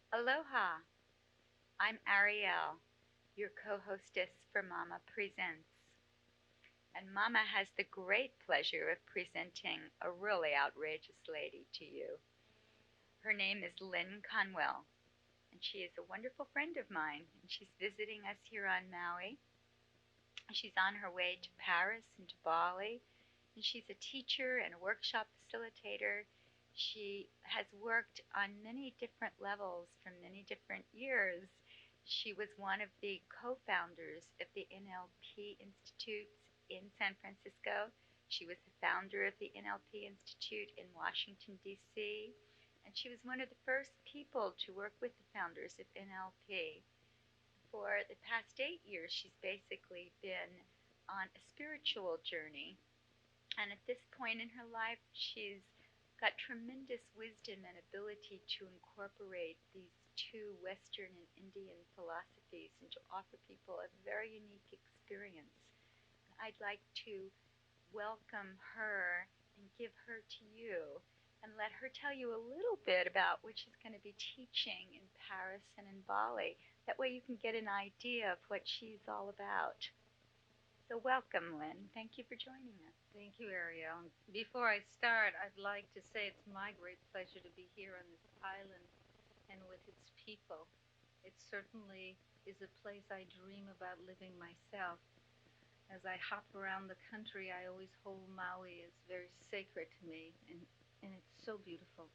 Aloha, I'm Arielle, your co hostess for Mama Presents. And Mama has the great pleasure of presenting a really outrageous lady to you. Her name is Lynne Conwell, and she is a wonderful friend of mine. And she's visiting us here on Maui. She's on her way to Paris and to Bali, and she's a teacher and a workshop facilitator. She has worked on many different levels for many different years. She was one of the co founders of the NLP Institute in San Francisco. She was the founder of the NLP Institute in Washington, D.C., and she was one of the first people to work with the founders of NLP. For the past 8 years, she's basically been on a spiritual journey. And at this point in her life, she's got tremendous wisdom and ability to incorporate these two Western and Indian philosophies and to offer people a very unique experience. I'd like to welcome her and give her to you and let her tell you a little bit about what she's going to be teaching in Paris and in Bali. That way you can get an idea of what she's all about. So, welcome, Lynne. Thank you for joining us. Thank you, Arielle. Before I start, I'd like to say it's my great pleasure to be here on this island and with its people. It certainly is a place I dream about living myself. As I hop around the country, I always hold Maui as very sacred to me, and it's so beautiful.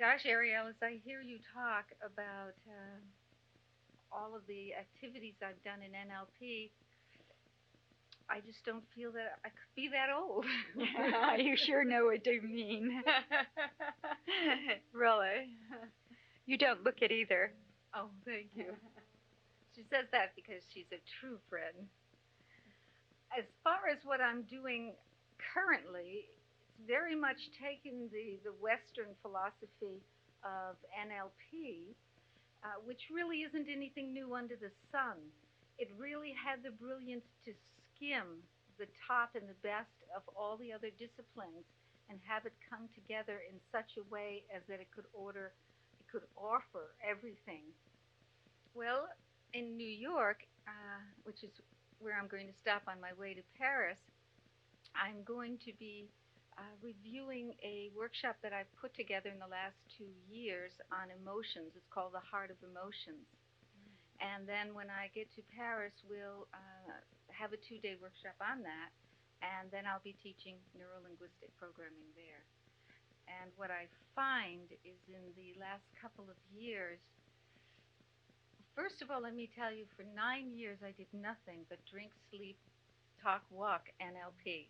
Gosh, Arielle, as I hear you talk about all of the activities I've done in NLP, I just don't feel that I could be that old. You sure know what you mean. Really. You don't look it either. Oh, thank you. She says that because she's a true friend. As far as what I'm doing currently, it's very much taken the Western philosophy of NLP, which really isn't anything new under the sun. It really had the brilliance to skim the top and the best of all the other disciplines and have it come together in such a way as that it could offer everything. Well, in New York, which is where I'm going to stop on my way to Paris, I'm going to be reviewing a workshop that I've put together in the last 2 years on emotions. It's called The Heart of Emotions. And then when I get to Paris, we'll have a 2-day workshop on that. And then I'll be teaching neurolinguistic programming there. And what I find is in the last couple of years, first of all, let me tell you, for 9 years I did nothing but drink, sleep, talk, walk, NLP.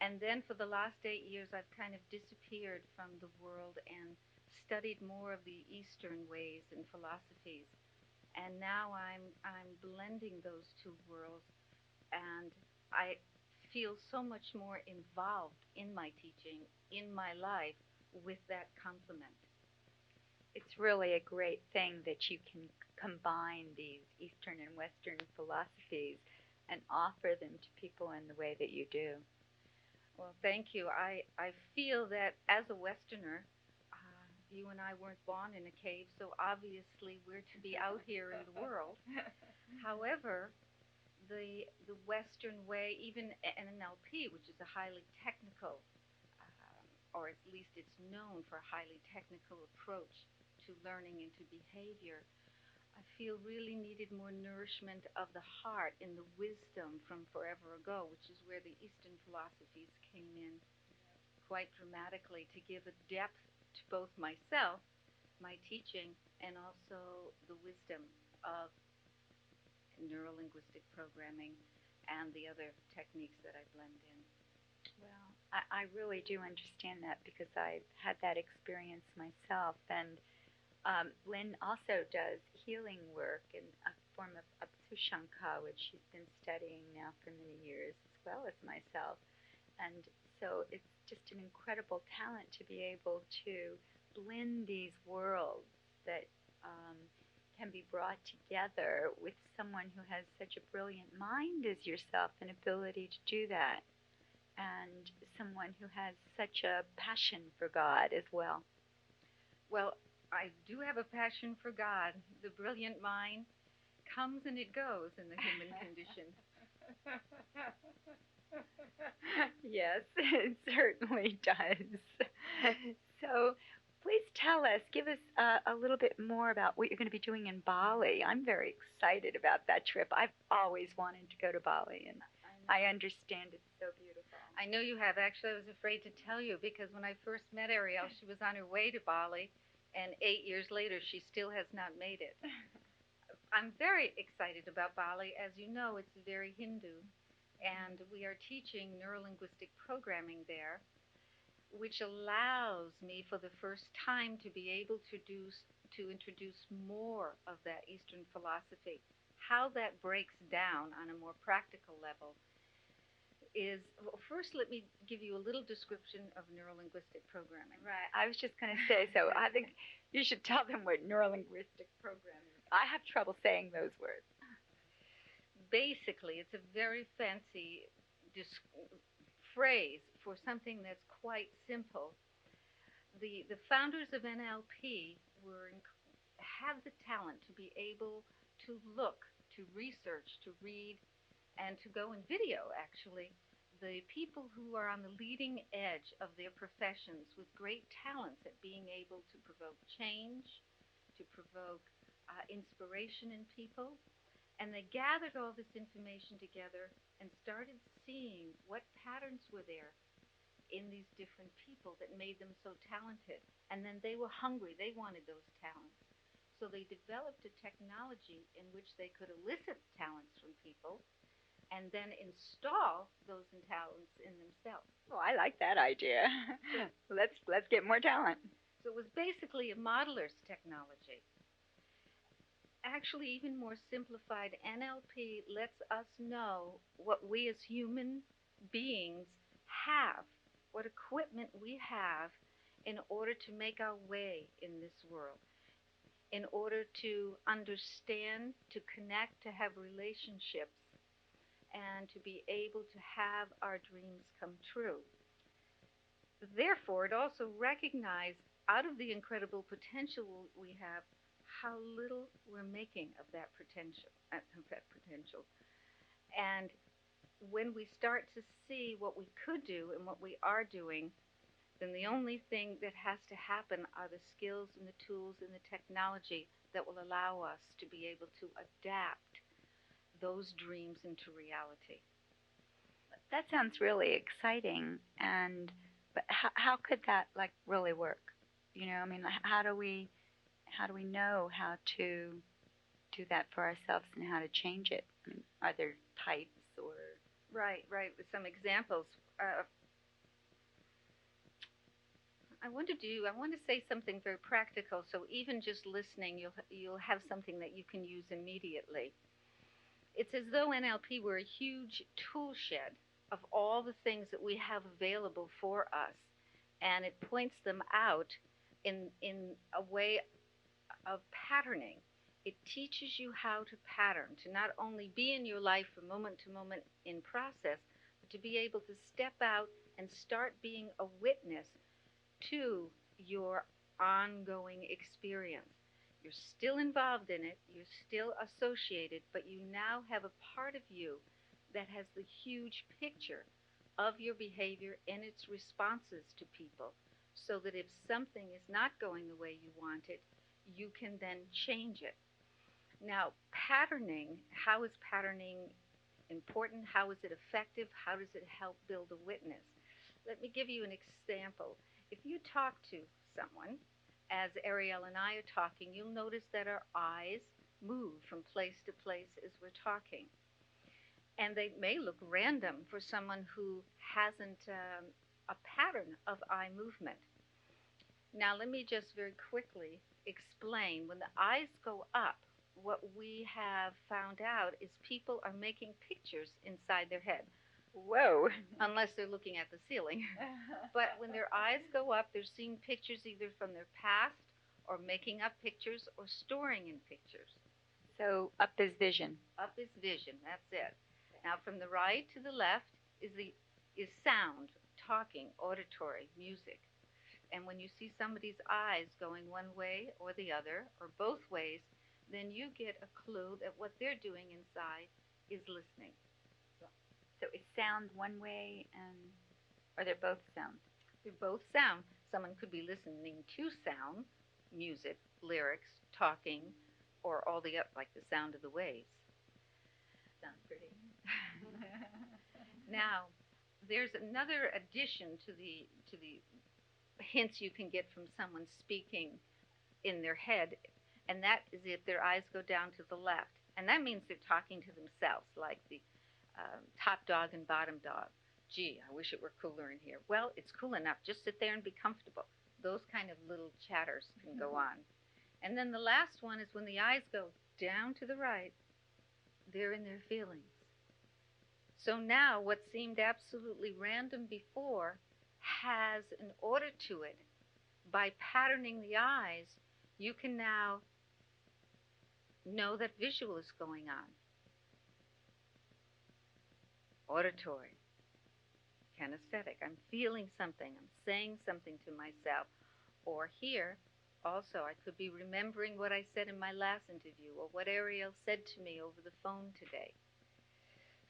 And then for the last 8 years, I've kind of disappeared from the world and studied more of the Eastern ways and philosophies. And now I'm blending those two worlds, and I feel so much more involved in my teaching, in my life, with that complement. It's really a great thing that you can combine these Eastern and Western philosophies and offer them to people in the way that you do. Well, thank you. I feel that as a Westerner, you and I weren't born in a cave, so obviously we're to be out here in the world. However, the Western way, even NLP, which is a highly technical, or at least it's known for a highly technical approach to learning and to behavior, I feel really needed more nourishment of the heart in the wisdom from forever ago, which is where the Eastern philosophies came in quite dramatically to give a depth to both myself, my teaching, and also the wisdom of neurolinguistic programming and the other techniques that I blend in. Well, I really do understand that because I've had that experience myself. And Lynne also does healing work in a form of Aptushanka, which she's been studying now for many years, as well as myself. And so it's just an incredible talent to be able to blend these worlds that can be brought together with someone who has such a brilliant mind as yourself, an ability to do that, and someone who has such a passion for God as well. Well, I do have a passion for God. The brilliant mind comes and it goes in the human condition. Yes, it certainly does. So, please tell us, give us a little bit more about what you're going to be doing in Bali. I'm very excited about that trip. I've always wanted to go to Bali, and I understand it's so beautiful. I know you have. Actually, I was afraid to tell you because when I first met Arielle, she was on her way to Bali, and 8 years later, she still has not made it. I'm very excited about Bali. As you know, it's very Hindu, and we are teaching neurolinguistic programming there, which allows me for the first time to be able to introduce more of that Eastern philosophy. How that breaks down on a more practical level is, well, first let me give you a little description of neurolinguistic programming. Right. I was just going to say, so I think you should tell them what neurolinguistic programming is. I have trouble saying those words. Basically, it's a very fancy phrase for something that's quite simple. The founders of NLP have the talent to be able to look, to research, to read, and to go in video, actually, the people who are on the leading edge of their professions with great talents at being able to provoke change, to provoke inspiration in people. And they gathered all this information together and started seeing what patterns were there in these different people that made them so talented. And then they were hungry. They wanted those talents. So they developed a technology in which they could elicit talents from people and then install those talents in themselves. Oh, I like that idea. Let's get more talent. So it was basically a modeler's technology. Actually, even more simplified, NLP lets us know what we as human beings have, what equipment we have in order to make our way in this world, in order to understand, to connect, to have relationships, and to be able to have our dreams come true. Therefore, it also recognizes out of the incredible potential we have, how little we're making of that potential. And when we start to see what we could do and what we are doing, then the only thing that has to happen are the skills and the tools and the technology that will allow us to be able to adapt those dreams into reality. That sounds really exciting. And but how could that like really work? You know, I mean, how do we know how to do that for ourselves and how to change it? I mean, are there types or? Right. With some examples. I want to say something very practical. So even just listening, you'll have something that you can use immediately. It's as though NLP were a huge tool shed of all the things that we have available for us, and it points them out in a way of patterning. It teaches you how to pattern, to not only be in your life from moment to moment in process, but to be able to step out and start being a witness to your ongoing experience. You're still involved in it, you're still associated, but you now have a part of you that has the huge picture of your behavior and its responses to people, so that if something is not going the way you want it, you can then change it. Now, patterning, how is patterning important? How is it effective? How does it help build a witness? Let me give you an example. If you talk to someone, as Arielle and I are talking, you'll notice that our eyes move from place to place as we're talking. And they may look random for someone who hasn't a pattern of eye movement. Now, let me just very quickly explain. When the eyes go up, what we have found out is people are making pictures inside their head. Whoa. Unless they're looking at the ceiling. But when their eyes go up, they're seeing pictures either from their past or making up pictures or storing in pictures. So up is vision. Up is vision, that's it. Now from the right to the left is sound, talking, auditory, music. And when you see somebody's eyes going one way or the other, or both ways, then you get a clue that what they're doing inside is listening. So is sound one way, and or they're both sound? They're both sound. Someone could be listening to sound, music, lyrics, talking, or all the up like the sound of the waves. Sounds pretty. Now, there's another addition to the hints you can get from someone speaking in their head, and that is if their eyes go down to the left. And that means they're talking to themselves, like the top dog and bottom dog. Gee, I wish it were cooler in here. Well, it's cool enough. Just sit there and be comfortable. Those kind of little chatters can go on. And then the last one is when the eyes go down to the right, they're in their feelings. So now what seemed absolutely random before has an order to it. By patterning the eyes, you can now know that visual is going on. Auditory, kinesthetic. I'm feeling something. I'm saying something to myself. Or here, also, I could be remembering what I said in my last interview or what Arielle said to me over the phone today.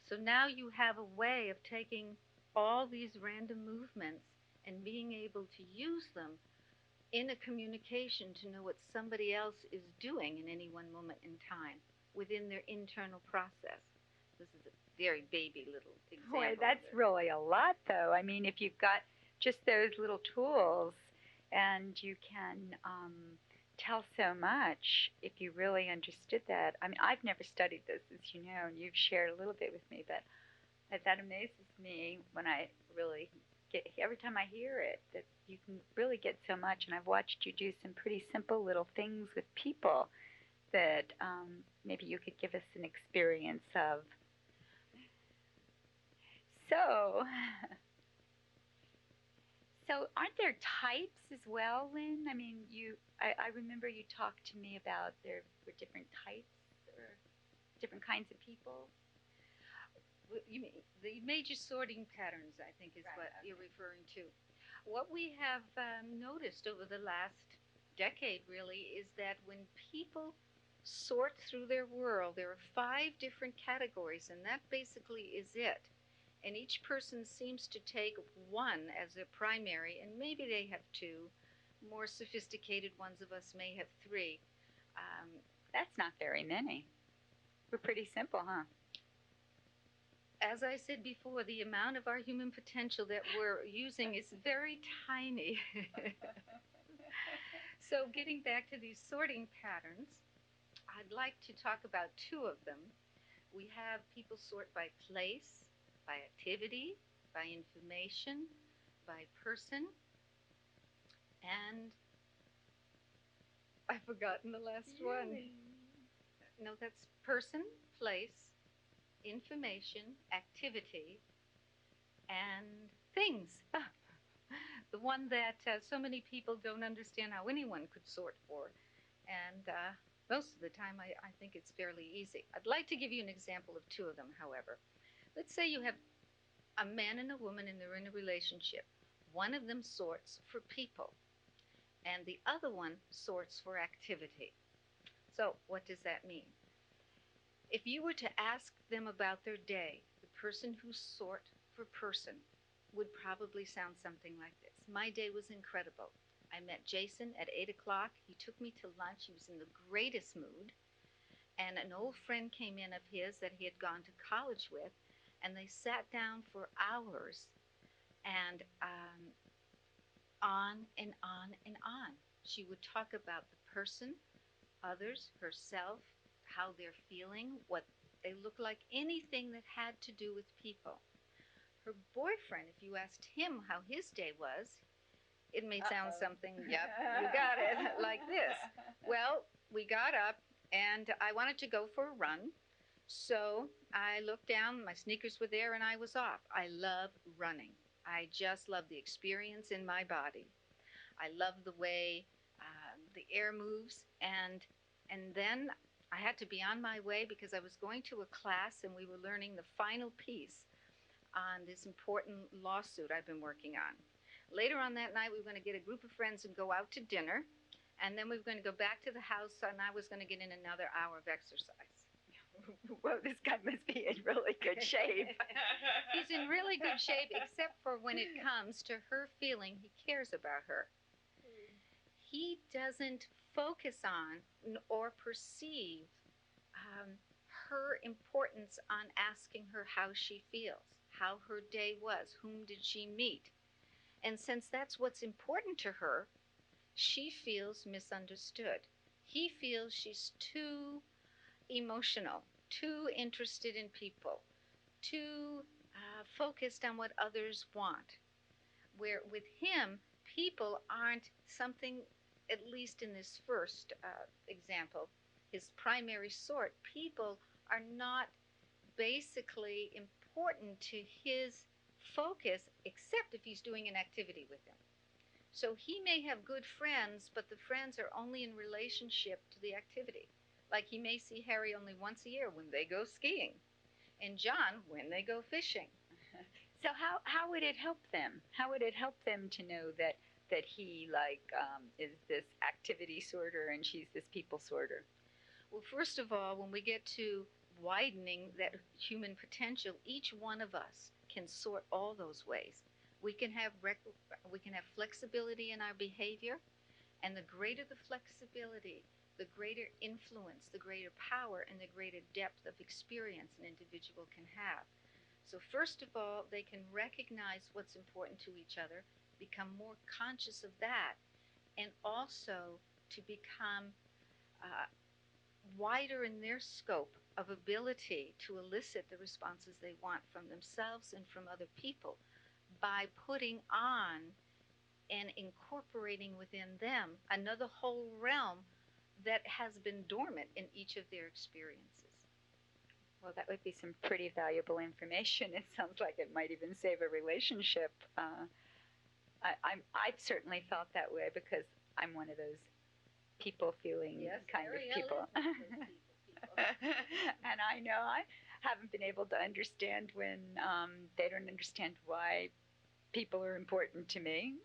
So now you have a way of taking all these random movements and being able to use them in a communication to know what somebody else is doing in any one moment in time within their internal process. This is a very baby little example. Boy, that's really a lot, though. I mean, if you've got just those little tools and you can tell so much if you really understood that. I mean, I've never studied this, as you know, and you've shared a little bit with me, but that amazes me when I really get, every time I hear it, that you can really get so much. And I've watched you do some pretty simple little things with people that maybe you could give us an experience of. So aren't there types as well, Lynn? I mean, I remember you talked to me about there were different types or different kinds of people. You mean the major sorting patterns, I think, is Right, what okay. you're referring to. What we have noticed over the last decade, really, is that when people sort through their world, there are 5 different categories, and that basically is it. And each person seems to take one as their primary, and maybe they have 2. More sophisticated ones of us may have 3. That's not very many. We're pretty simple, huh? As I said before, the amount of our human potential that we're using is very tiny. So getting back to these sorting patterns, I'd like to talk about 2 of them. We have people sort by place, by activity, by information, by person, and I've forgotten the last one. No, that's person, place, information, activity, and things. The one that so many people don't understand how anyone could sort for. And most of the time, I think it's fairly easy. I'd like to give you an example of 2 of them, however. Let's say you have a man and a woman and they're in a relationship. One of them sorts for people, and the other one sorts for activity. So what does that mean? If you were to ask them about their day, the person who sorts for person would probably sound something like this. My day was incredible. I met Jason at 8 o'clock. He took me to lunch. He was in the greatest mood. And an old friend came in of his that he had gone to college with, and they sat down for hours and on and on and on. She would talk about the person, others, herself, how they're feeling, what they look like, anything that had to do with people. Her boyfriend, if you asked him how his day was, it may sound something, yep, you got it, like this. Well, we got up and I wanted to go for a run. So I looked down, my sneakers were there, and I was off. I love running. I just love the experience in my body. I love the way the air moves, and then I had to be on my way because I was going to a class and we were learning the final piece on this important lawsuit I've been working on. Later on that night, we were going to get a group of friends and go out to dinner. And then we were going to go back to the house, and I was going to get in another hour of exercise. Well, this guy must be in really good shape. He's in really good shape, except for when it comes to her feeling he cares about her. He doesn't focus on or perceive her importance on asking her how she feels, how her day was, whom did she meet. And since that's what's important to her, she feels misunderstood. He feels she's too emotional, too interested in people, too focused on what others want. Where with him, people aren't something, at least in this first example, his primary sort, people are not basically important to his focus, except if he's doing an activity with them. So he may have good friends, but the friends are only in relationship to the activity. Like he may see Harry only once a year when they go skiing, and John when they go fishing. So how would it help them? How would it help them to know that he is this activity sorter and she's this people sorter? Well, first of all, when we get to widening that human potential, each one of us can sort all those ways. We can have flexibility in our behavior, and the greater the flexibility, the greater influence, the greater power, and the greater depth of experience an individual can have. So first of all, they can recognize what's important to each other, become more conscious of that, and also to become uh, wider in their scope of ability to elicit the responses they want from themselves and from other people by putting on and incorporating within them another whole realm that has been dormant in each of their experiences. Well, that would be some pretty valuable information. It sounds like it might even save a relationship. I've certainly felt that way because I'm one of those people feeling kind of people. And I know I haven't been able to understand when they don't understand why people are important to me.